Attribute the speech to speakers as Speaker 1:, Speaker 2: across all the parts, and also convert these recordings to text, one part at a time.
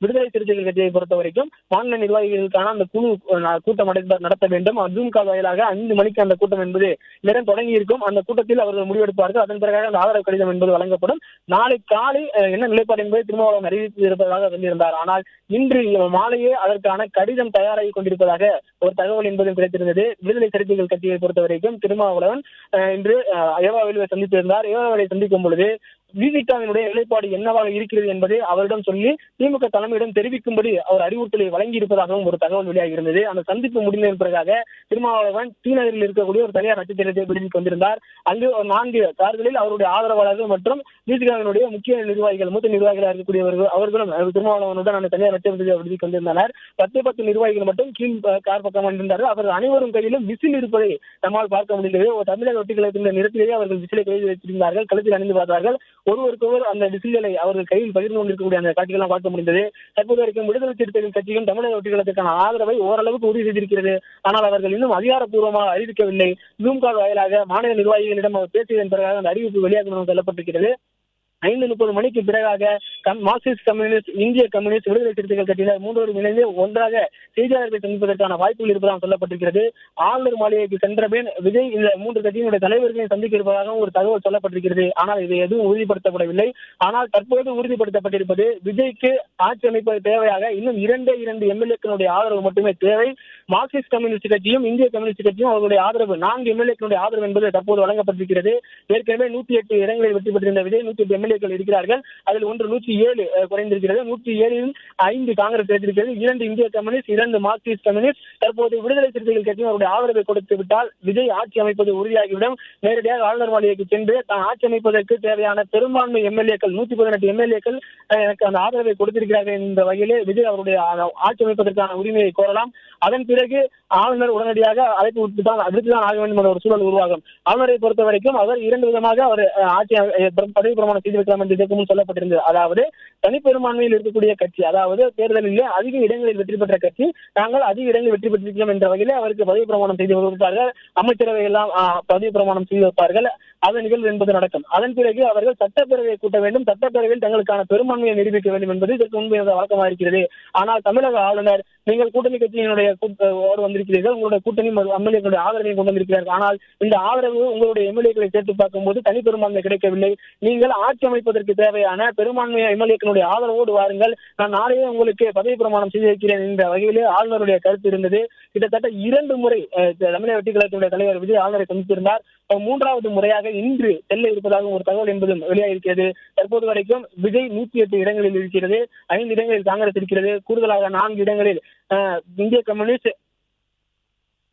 Speaker 1: விடுதலை சிறுத்தைகள் கட்சியை பொறுத்த வரைக்கும் மாநில நிர்வாகிகளுக்கான அந்த குழு கூட்டம் நடத்த வேண்டும். ஜூம் கால் வாயிலாக 5 மணிக்கு அந்த கூட்டம் என்பது நேரம் தொடங்கி இருக்கும். அந்த கூட்டத்தில் அவர்கள் முடிவெடுப்பார்கள். அதன் பிறகு அந்த ஆதரவு கடிதம் என்பது வழங்கப்படும். நாளை காலை என்ன நிலைப்பாடு என்பதை திருமாவளவன் அறிவித்திருப்பதாக சொல்லியிருந்தார். ஆனால் இன்று மாலையே அதற்கான கடிதம் தயாராகி கொண்டிருப்பதாக ஒரு தகவல் என்பதும் கிடைத்திருந்தது. விடுதலை சிறுத்தைகள் கட்சியை பொறுத்த வரைக்கும் திருமாவளவன் இன்று ஏவா வேலுவை சந்தித்திருந்தார். ஏவா வேலுவை சந்திக்கும் பொழுது விசிகாவினுடைய நிலைப்பாடு என்னவாக இருக்கிறது என்பதை அவரிடம் சொல்லி திமுக தலைமையிடம் தெரிவிக்கும்படி அவர் அறிவுறுத்தலை வழங்கி இருப்பதாகவும் ஒரு தகவல் வெளியாகி இருந்தது. அந்த சந்திப்பு முடிந்த பிறகாக திருமாவளவன் டி நகரில் இருக்கக்கூடிய ஒரு தனியார் நட்சத்திரத்தை விடுவிக் கொண்டிருந்தார். அங்கு 4 கார்களில் அவருடைய ஆதரவாளர்கள் மற்றும் விசிகாவினுடைய முக்கிய நிர்வாகிகள், மூத்த நிர்வாகிகளாக இருக்கக்கூடியவர்கள் அவர்களும் திருமாவளவனுடன் அந்த தனியார் நட்சத்திரத்தை விடுவிக் கொண்டிருந்தனர். 10 நிர்வாகிகள் மட்டும் கீழ் கார் பக்கம் இருந்தார்கள். அவர்கள் அனைவரும் கையிலும் விசில் இருப்பதை நம்மால் பார்க்க முடிந்தது. தமிழக வெட்டிக்கழகத்தின் நிறத்திலேயே அவர்கள் விசிலை கையில் வைத்திருந்தார்கள், கழுத்தில் அணிந்து பார்த்தார்கள். ஒருவருக்கொருவர் அந்த விசில்களை அவர்கள் கையில் பகிர்ந்து கொண்டிருக்கக்கூடிய அந்த காட்சிகளாக பார்க்க முடிந்தது. தற்போது வரைக்கும் விடுதலை சிறுத்தைகள் கட்சியும் தமிழக வெற்றிகளுக்கான ஆதரவை ஓரளவுக்கு உறுதி செய்திருக்கிறது. ஆனால் அவர்கள் இன்னும் அதிகாரப்பூர்வமாக அறிவிக்கவில்லை. ஜூம் கால் வாயிலாக மாநில நிர்வாகிகளிடம் அவர் பேசியதன் பிறகு அந்த அறிவிப்பு வெளியாகும் சொல்லப்பட்டிருக்கிறது. 5:30 மணிக்கு பிறகாக மார்க்சிஸ்ட் கம்யூனிஸ்ட், இந்திய கம்யூனிஸ்ட், விடுதலை சிறுத்தைகள் கட்சியினர் 3 இணைந்து ஒன்றாக செய்தியாளர்களை சந்திப்பதற்கான வாய்ப்புகள் இருப்பதாக சொல்லப்பட்டிருக்கிறது. ஆளுநர் மாளிகைக்கு சென்ற பின் விஜய் இந்த 3 கட்சியினுடைய தலைவர்களையும் சந்திக்க இருப்பதாகவும் ஒரு தகவல் சொல்லப்பட்டிருக்கிறது. ஆனால் இது எதுவும் உறுதிப்படுத்தப்படவில்லை. ஆனால் தற்போது உறுதிப்படுத்தப்பட்டிருப்பது விஜய்க்கு ஆட்சி அமைப்பது தேவையாக இன்னும் 2 எம்எல்ஏக்களுடைய ஆதரவு மட்டுமே தேவை. மார்க்சிஸ்ட் கம்யூனிஸ்ட் கட்சியும் இந்திய கம்யூனிஸ்ட் கட்சியும் அவர்களுடைய ஆதரவு 4 எம்எல்ஏக்களுடைய ஆதரவு என்பது தற்போது வழங்கப்பட்டிருக்கிறது. ஏற்கனவே 108 இடங்களில் வெற்றி பெற்றிருந்த விஜய் 108 எம்எல்ஏக்கள் இருக்கிறார்கள். அதில் 107 குறைந்திருக்கிறது. 107 5 காங்கிரஸ் இருக்கிறது, 2 இந்திய கம்யூனிஸ்ட், 2 மார்க்சிஸ்ட் கம்யூனிஸ்ட். தற்போது விடுதலை சிறுத்தைகள் கட்சியும் அவருடைய ஆதரவை கொடுத்து விட்டால் விஜய் ஆட்சி அமைப்பது உறுதியாகிவிடும். நேரடியாக ஆளுநர் மாளிகைக்கு சென்று தான் ஆட்சி அமைப்பதற்கு தேவையான பெரும்பான்மை எம்எல்ஏக்கள் 118 எம்எல்ஏக்கள் எனக்கு அந்த ஆதரவை கொடுத்திருக்கிறார்கள் என்ற வகையிலே விஜய் அவருடைய ஆட்சி அமைப்பதற்கான உரிமையை கோரலாம். அதன் பிறகு ஆளுநர் உடனடியாக அழைப்பு விட்டுதான் ஆக வேண்டும் என்ற ஒரு சூழல் உருவாகும். ஆளுநரை பொறுத்த வரைக்கும் அவர் 2 விதமாக அவர் ஆட்சி பதவி பிரமாணம் செய்து வைக்கலாம் என்று இதற்கு முன் சொல்லப்பட்டிருந்தது. அதாவது தனிப்பெரும்பான்மையில் இருக்கக்கூடிய கட்சி, அதாவது தேர்தலில் அதிக இடங்களில் வெற்றி பெற்ற கட்சி, நாங்கள் அதிக இடங்களில் வெற்றி பெற்றிருக்கிறோம் என்ற வகையில் அவருக்கு பதவி பிரமாணம் செய்து வைப்பார்கள். அமைச்சரவை எல்லாம் பதவி பிரமாணம் செய்து வைப்பார்கள். அதன் நிகழ்வு என்பது நடக்கும். அதன் பிறகு அவர்கள் சட்டப்பேரவையை கூட்ட வேண்டும். சட்டப்பேரவையில் தங்களுக்கான பெரும்பான்மையை நிரூபிக்க வேண்டும் என்பது இதற்கு முன்பு வழக்கமாக இருக்கிறது. ஆனால் தமிழக ஆளுநர், நீங்கள் கூட்டணி கட்சியினுடைய வந்திருக்கிறீர்கள், உங்களுடைய கூட்டணி எம்எல்ஏக்களுடைய ஆதரவை கொண்டு வந்திருக்கிறார்கள். ஆனால் இந்த ஆதரவு உங்களுடைய எம்எல்ஏக்களை சேர்த்து பார்க்கும்போது தனி பெரும்பான்மை கிடைக்கவில்லை. நீங்கள் ஆட்சி அமைப்பதற்கு தேவையான பெரும்பான்மை எம்எல்ஏக்களுடைய ஆதரவோடு வாருங்கள், நான் நாளையே உங்களுக்கு பதவி பிரமாணம் செய்து வைக்கிறேன் என்ற வகையிலே ஆளுநருடைய கருத்து இருந்தது. கிட்டத்தட்ட 2 முறை தமிழக வெற்றி கழகத்தினுடைய தலைவர் விஜய் ஆளுநரை சந்தித்திருந்தார். 3வது முறையாக இன்று செல்ல இருப்பதாக ஒரு தகவல் என்பதும் வெளியாகிருக்கிறது. தற்போது வரைக்கும் விஜய் 108 இடங்களில் இருக்கிறது, 5 இடங்களில் காங்கிரஸ் இருக்கிறது, கூடுதலாக 4 இடங்களில் இந்திய கம்யூனிஸ்ட்,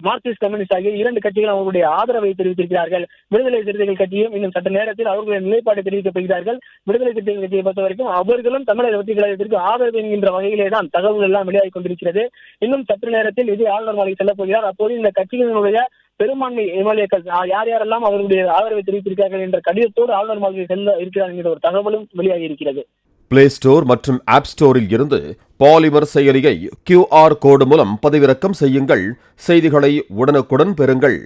Speaker 1: மார்க்சிஸ்ட் கம்யூனிஸ்ட் ஆகிய 2 கட்சிகள் அவர்களுடைய ஆதரவை தெரிவித்திருக்கிறார்கள். விடுதலை சிறுத்தைகள் கட்சியும் இன்னும் சட்ட நேரத்தில் அவர்களுடைய நிலைப்பாட்டை தெரிவிக்கப்படுகிறார்கள். விடுதலை சிறுத்தைகள் கட்சியை பொறுத்த வரைக்கும் அவர்களும் தமிழக வெற்றி கழகத்திற்கு ஆதரவு என்கின்ற வகையிலே தான் தகவல்கள் எல்லாம் வெளியாகி கொண்டிருக்கிறது. இன்னும் சற்று நேரத்தில் விஜய் ஆளுநர் மாளிகை செல்லப் போகிறார். அப்போது இந்த கட்சிகளினுடைய பெரும்பான்மை எம்எல்ஏக்கள் யார் யாரெல்லாம் அவர்களுடைய ஆதரவை தெரிவித்திருக்கிறார்கள் என்ற கடிதத்தோடு ஆளுநர் மாளிகை செல்ல இருக்கிறார் என்கிற ஒரு தகவலும் வெளியாகி இருக்கிறது.
Speaker 2: பிளே ஸ்டோர் மற்றும் ஆப் ஸ்டோரில் இருந்து பாலிமர் செயலியை QR கோடு மூலம் பதிவிறக்கம் செய்யுங்கள். செய்திகளை உடனுக்குடன் பெறுங்கள்.